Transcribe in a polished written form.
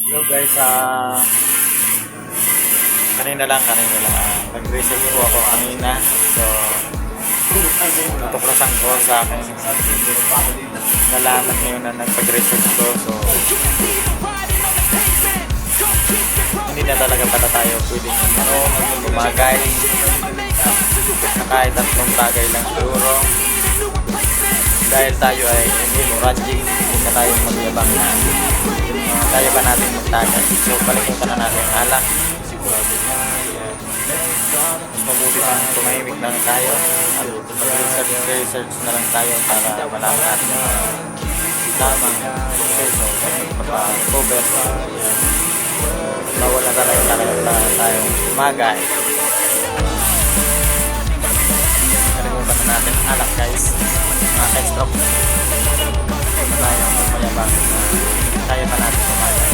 Hello guys, kanina lang, nag-research po ako kanina. So, natuklasan ko sa akin. Nalaman ngayon na nagpag-research ko. So, hindi na talaga pala tayo pwedeng gumagay na kahit tatlong tagay lang siguro. Dahil tayo ay hindi mo ranjing, hindi na tayo magyabang na kaya ba natin magtagay. So palimutan na natin alak. Sigurado na mas mabuti pang tumahimik lang tayo at mag-research na lang tayo para malaman natin yung tamang proseso magpa-cover. Bawal na talaga tayong magay. Kalimutan na natin alak guys, mga ka-stroke na tayo mayabang kaya pa natin kumain.